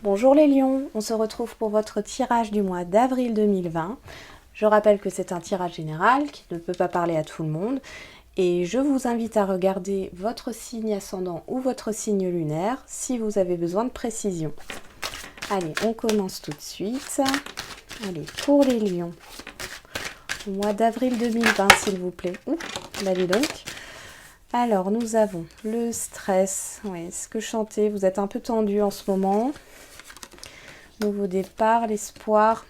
Bonjour les lions, on se retrouve pour votre tirage du mois d'avril 2020. Je rappelle que c'est un tirage général qui ne peut pas parler à tout le monde et je vous invite à regarder votre signe ascendant ou votre signe lunaire si vous avez besoin de précision. Allez, on commence tout de suite. Allez, pour les lions, au mois d'avril 2020 s'il vous plaît. Ouh, allez donc. Alors, nous avons le stress. Oui, ce que chanter, vous êtes un peu tendu en ce moment. Nouveau départ, l'espoir.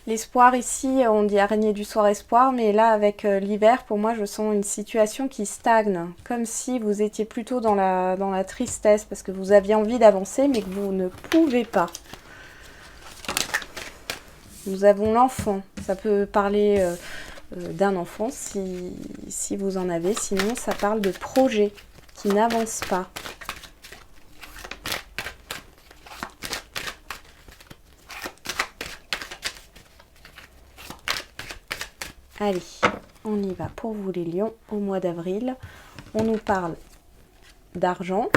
L'espoir ici, on dit araignée du soir espoir, mais là avec l'hiver, pour moi, je sens une situation qui stagne. Comme si vous étiez plutôt dans la tristesse, parce que vous aviez envie d'avancer, mais que vous ne pouvez pas. Nous avons l'enfant. Ça peut parler d'un enfant si vous en avez. Sinon, ça parle de projets qui n'avancent pas. Allez, on y va pour vous les lions au mois d'avril. On nous parle d'argent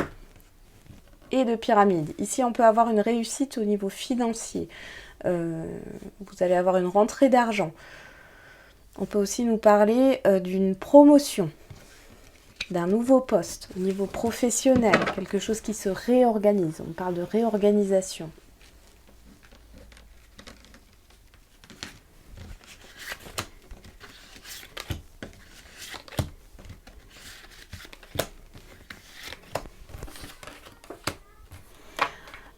et de pyramide. Ici, on peut avoir une réussite au niveau financier. Vous allez avoir une rentrée d'argent. On peut aussi nous parler d'une promotion, d'un nouveau poste au niveau professionnel, quelque chose qui se réorganise. On parle de réorganisation.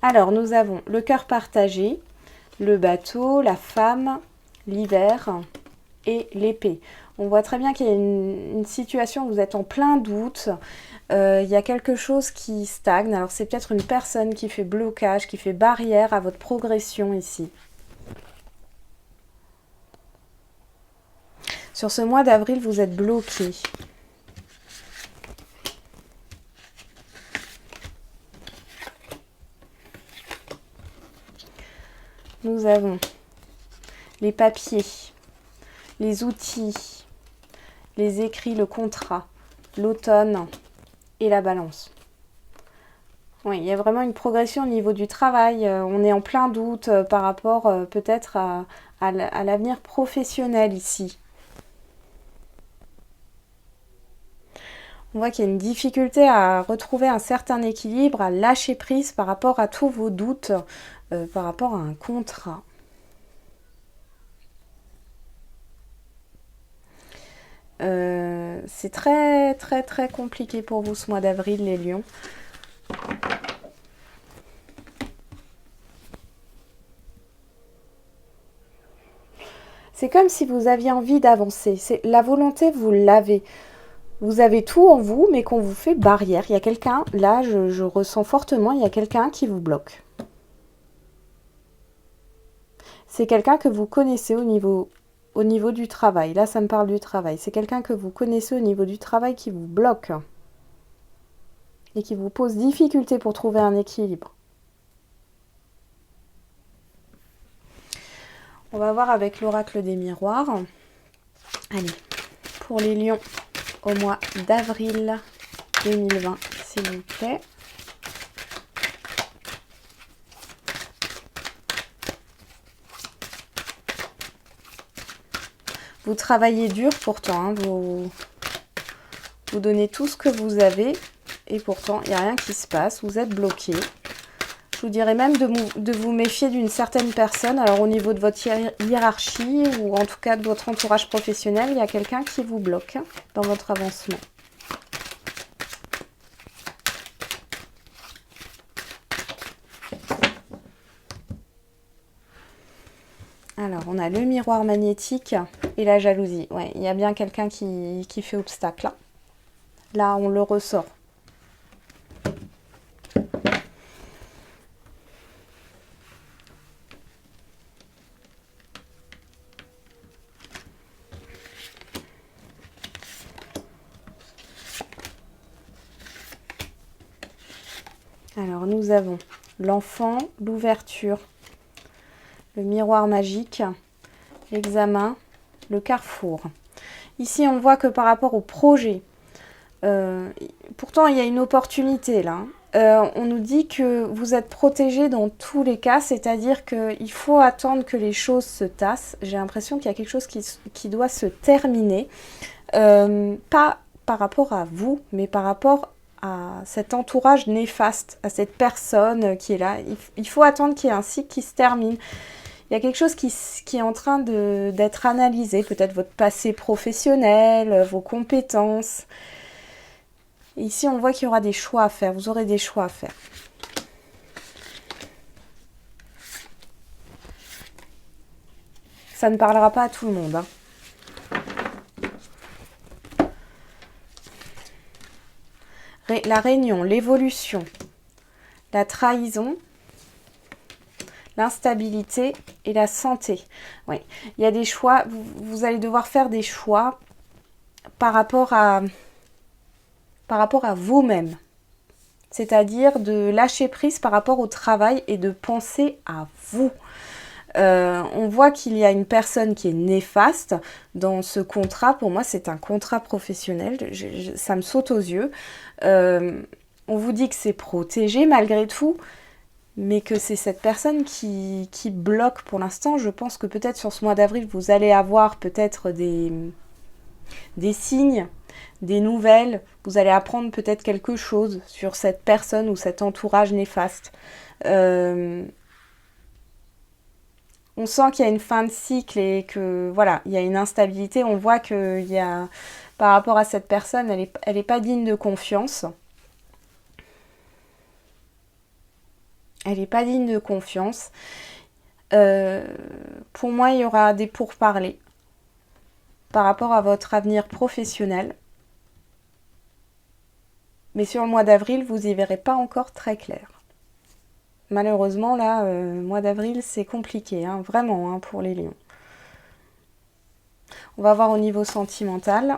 Alors, nous avons le cœur partagé, le bateau, la femme, l'hiver et l'épée. On voit très bien qu'il y a une situation où vous êtes en plein doute. Il y a quelque chose qui stagne. Alors, c'est peut-être une personne qui fait blocage, qui fait barrière à votre progression ici. Sur ce mois d'avril, vous êtes bloqué. Nous avons les papiers, les outils, les écrits, le contrat, l'automne et la balance. Oui, il y a vraiment une progression au niveau du travail. On est en plein doute par rapport peut-être à l'avenir professionnel ici. On voit qu'il y a une difficulté à retrouver un certain équilibre, à lâcher prise par rapport à tous vos doutes, par rapport à un contrat. C'est très très très compliqué pour vous ce mois d'avril les lions. C'est comme si vous aviez envie d'avancer. La volonté, vous l'avez. Vous avez tout en vous, mais qu'on vous fait barrière. Il y a quelqu'un, là je ressens fortement, il y a quelqu'un qui vous bloque. C'est quelqu'un que vous connaissez au niveau du travail. Là, ça me parle du travail. C'est quelqu'un que vous connaissez au niveau du travail qui vous bloque et qui vous pose difficulté pour trouver un équilibre. On va voir avec l'oracle des miroirs. Allez, pour les lions au mois d'avril 2020, s'il vous plaît. Vous travaillez dur pourtant, hein, vous donnez tout ce que vous avez et pourtant il n'y a rien qui se passe, vous êtes bloqué. Je vous dirais même de vous méfier d'une certaine personne. Alors au niveau de votre hiérarchie ou en tout cas de votre entourage professionnel, il y a quelqu'un qui vous bloque dans votre avancement. Alors, on a le miroir magnétique et la jalousie. Ouais, il y a bien quelqu'un qui fait obstacle. Là. Là, on le ressort. Alors, nous avons l'enfant, l'ouverture, le miroir magique, l'examen, le carrefour. Ici, on voit que par rapport au projet, pourtant il y a une opportunité là. On nous dit que vous êtes protégé dans tous les cas, c'est-à-dire qu'il faut attendre que les choses se tassent. J'ai l'impression qu'il y a quelque chose qui doit se terminer. Pas par rapport à vous, mais par rapport à cet entourage néfaste, à cette personne qui est là. Il faut attendre qu'il y ait un cycle qui se termine. Il y a quelque chose qui est en train d'être analysé, peut-être votre passé professionnel, vos compétences. Et ici, on voit qu'il y aura des choix à faire. Vous aurez des choix à faire. Ça ne parlera pas à tout le monde, hein. La réunion, l'évolution, la trahison, l'instabilité et la santé. Oui, il y a des choix. Vous allez devoir faire des choix par rapport à vous-même. C'est-à-dire de lâcher prise par rapport au travail et de penser à vous. On voit qu'il y a une personne qui est néfaste dans ce contrat. Pour moi, c'est un contrat professionnel. Ça me saute aux yeux. On vous dit que c'est protégé malgré tout, mais que c'est cette personne qui bloque pour l'instant. Je pense que peut-être sur ce mois d'avril, vous allez avoir peut-être des signes, des nouvelles. Vous allez apprendre peut-être quelque chose sur cette personne ou cet entourage néfaste. On sent qu'il y a une fin de cycle et que voilà, il y a une instabilité. On voit qu'il y a, par rapport à cette personne, elle est pas digne de confiance. Elle n'est pas digne de confiance. Pour moi, il y aura des pourparlers par rapport à votre avenir professionnel. Mais sur le mois d'avril, vous n'y verrez pas encore très clair. Malheureusement, là, mois d'avril, c'est compliqué, hein, vraiment, hein, pour les lions. On va voir au niveau sentimental.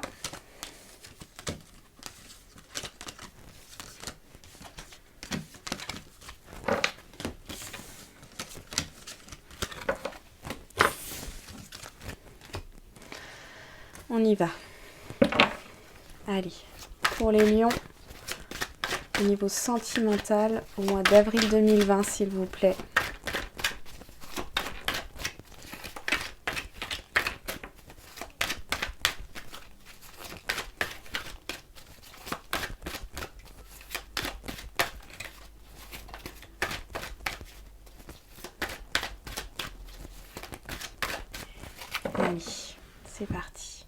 On y va. Allez, pour les lions, au niveau sentimental, au mois d'avril 2020, s'il vous plaît. Allez, c'est parti.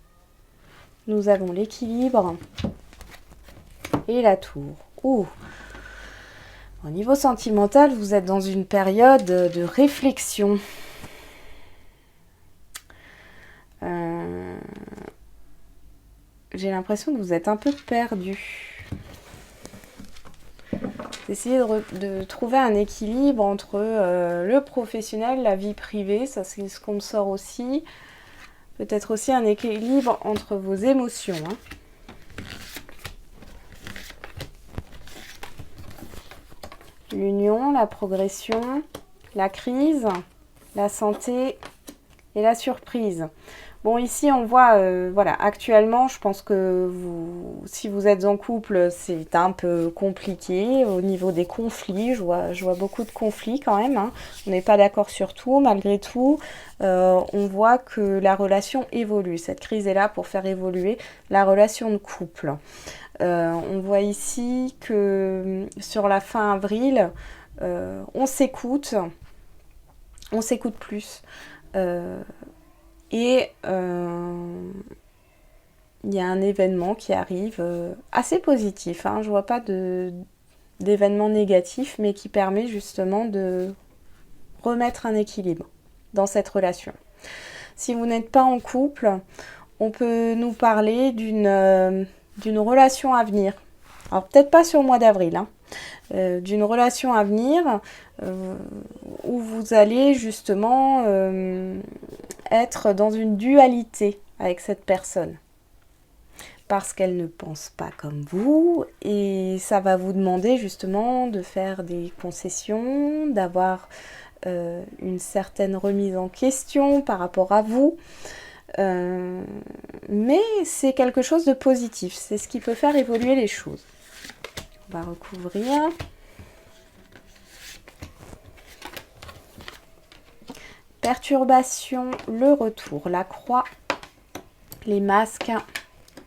Nous avons l'équilibre et la tour. Ouh. Au niveau sentimental, vous êtes dans une période de réflexion. J'ai l'impression que vous êtes un peu perdu. Essayez de trouver un équilibre entre le professionnel, la vie privée, ça c'est ce qu'on me sort aussi. Peut-être aussi un équilibre entre vos émotions, hein. L'union, la progression, la crise, la santé et la surprise. Bon, ici, on voit, voilà, actuellement, je pense que si vous êtes en couple, c'est un peu compliqué au niveau des conflits. Je vois beaucoup de conflits quand même, hein. On n'est pas d'accord sur tout, malgré tout. On voit que la relation évolue. Cette crise est là pour faire évoluer la relation de couple. On voit ici que sur la fin avril, on s'écoute plus. Et il y a un événement qui arrive assez positif, hein. Je vois pas d'événement négatif, mais qui permet justement de remettre un équilibre dans cette relation. Si vous n'êtes pas en couple, on peut nous parler d'une relation à venir. Alors peut-être pas sur le mois d'avril, hein. D'une relation à venir où vous allez justement être dans une dualité avec cette personne. Parce qu'elle ne pense pas comme vous et ça va vous demander justement de faire des concessions, d'avoir une certaine remise en question par rapport à vous. Mais c'est quelque chose de positif, c'est ce qui peut faire évoluer les choses. On va recouvrir. Perturbation, le retour, la croix, les masques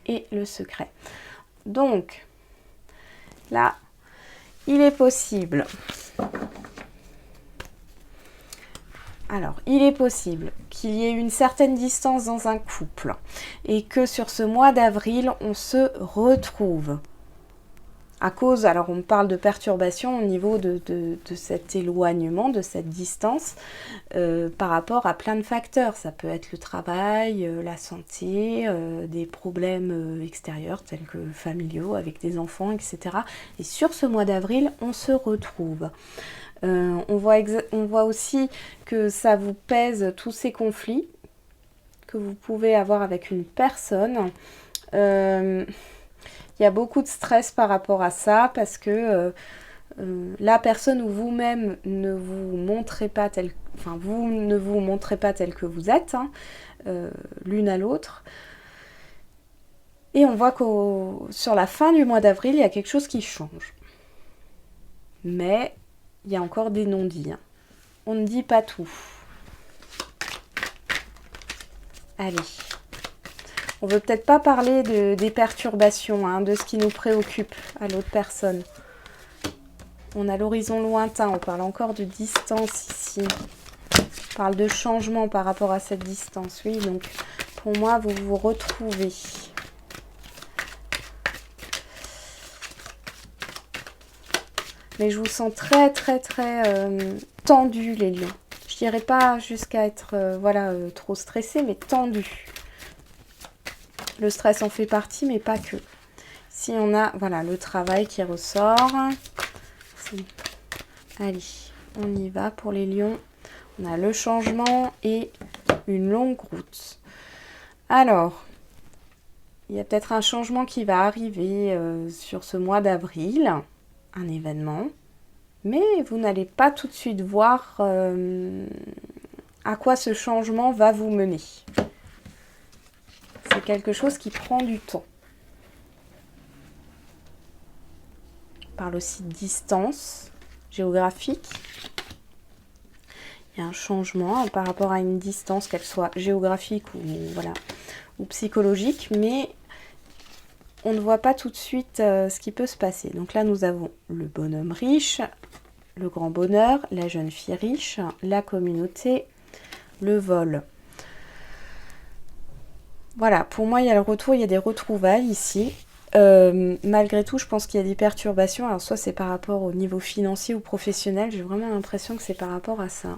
et le secret. Donc, là, il est possible. Alors, il est possible qu'il y ait une certaine distance dans un couple et que sur ce mois d'avril, on se retrouve. À cause, alors on parle de perturbation au niveau de cet éloignement, de cette distance, par rapport à plein de facteurs. Ça peut être le travail, la santé, des problèmes extérieurs tels que familiaux, avec des enfants, etc. Et sur ce mois d'avril, on se retrouve. On voit aussi que ça vous pèse tous ces conflits que vous pouvez avoir avec une personne. Il y a beaucoup de stress par rapport à ça parce que la personne ou vous-même ne vous montrez pas vous ne vous montrez pas tel que vous êtes, hein, l'une à l'autre. Et on voit que sur la fin du mois d'avril, il y a quelque chose qui change. Mais il y a encore des non-dits. Hein. On ne dit pas tout. Allez. On ne veut peut-être pas parler des perturbations, hein, de ce qui nous préoccupe à l'autre personne. On a l'horizon lointain, on parle encore de distance ici. On parle de changement par rapport à cette distance. Oui, donc pour moi, vous vous retrouvez. Mais je vous sens très tendu, les lions. Je dirais pas jusqu'à être trop stressé, mais tendu. Le stress en fait partie, mais pas que. Si on a le travail qui ressort. Allez, on y va pour les lions. On a le changement et une longue route. Alors, il y a peut-être un changement qui va arriver sur ce mois d'avril. Un événement, mais vous n'allez pas tout de suite voir à quoi ce changement va vous mener. C'est quelque chose qui prend du temps. On parle aussi de distance géographique. Il y a un changement par rapport à une distance, qu'elle soit géographique ou psychologique, mais on ne voit pas tout de suite ce qui peut se passer. Donc là, nous avons le bonhomme riche, le grand bonheur, la jeune fille riche, la communauté, le vol. Voilà, pour moi, il y a le retour, il y a des retrouvailles ici. Malgré tout, je pense qu'il y a des perturbations. Alors, soit c'est par rapport au niveau financier ou professionnel. J'ai vraiment l'impression que c'est par rapport à ça.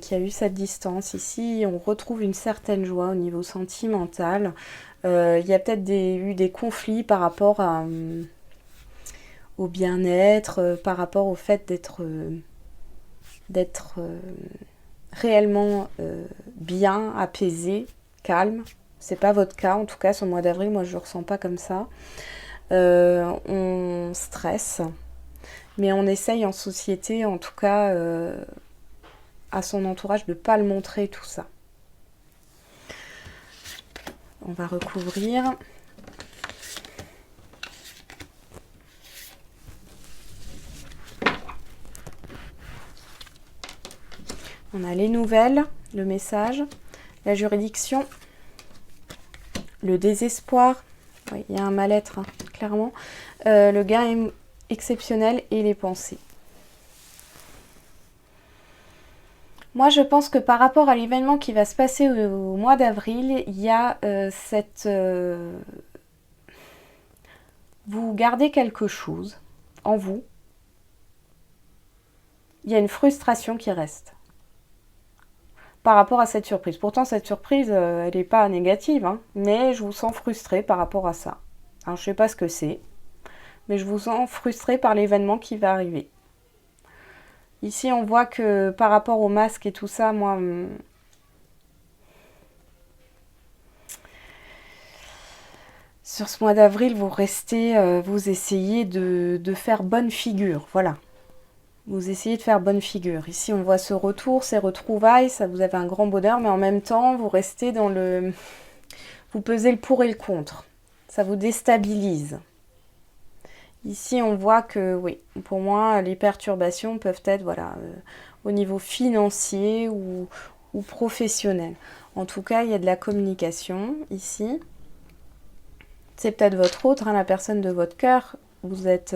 Qu'il y a eu cette distance. Ici, on retrouve une certaine joie au niveau sentimental. Il y a peut-être eu des conflits par rapport au bien-être, par rapport au fait d'être réellement bien, apaisé, calme. C'est pas votre cas, en tout cas, ce mois d'avril, moi je le ressens pas comme ça. On stresse, mais on essaye en société, en tout cas, à son entourage, de ne pas le montrer, tout ça. On va recouvrir. On a les nouvelles, le message, la juridiction, le désespoir. Oui, il y a un mal-être, hein, clairement. Le gain exceptionnel et les pensées. Moi, je pense que par rapport à l'événement qui va se passer au mois d'avril, il y a vous gardez quelque chose en vous. Il y a une frustration qui reste par rapport à cette surprise. Pourtant, cette surprise, elle n'est pas négative, hein, mais je vous sens frustré par rapport à ça. Alors, je ne sais pas ce que c'est, mais je vous sens frustré par l'événement qui va arriver. Ici, on voit que par rapport au masque et tout ça, moi, sur ce mois d'avril, vous restez, vous essayez de faire bonne figure, voilà. Vous essayez de faire bonne figure. Ici, on voit ce retour, ces retrouvailles, ça vous avez un grand bonheur, mais en même temps, vous restez dans le... Vous pesez le pour et le contre. Ça vous déstabilise. Ici, on voit que, oui, pour moi, les perturbations peuvent être, au niveau financier ou professionnel. En tout cas, il y a de la communication ici. C'est peut-être votre autre, hein, la personne de votre cœur. Vous êtes,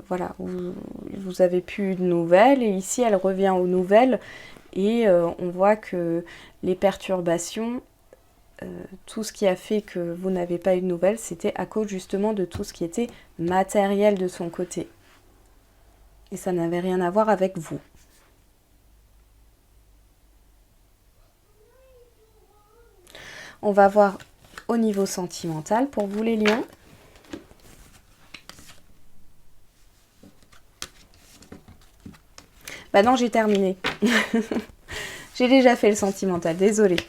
voilà, vous avez plus de nouvelles et ici elle revient aux nouvelles et on voit que les perturbations, tout ce qui a fait que vous n'avez pas eu de nouvelles, c'était à cause justement de tout ce qui était matériel de son côté. Et ça n'avait rien à voir avec vous. On va voir au niveau sentimental pour vous les lions. Bah non, j'ai terminé. J'ai déjà fait le sentimental, désolée.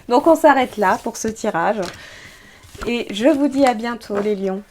Donc on s'arrête là pour ce tirage. Et je vous dis à bientôt les lions.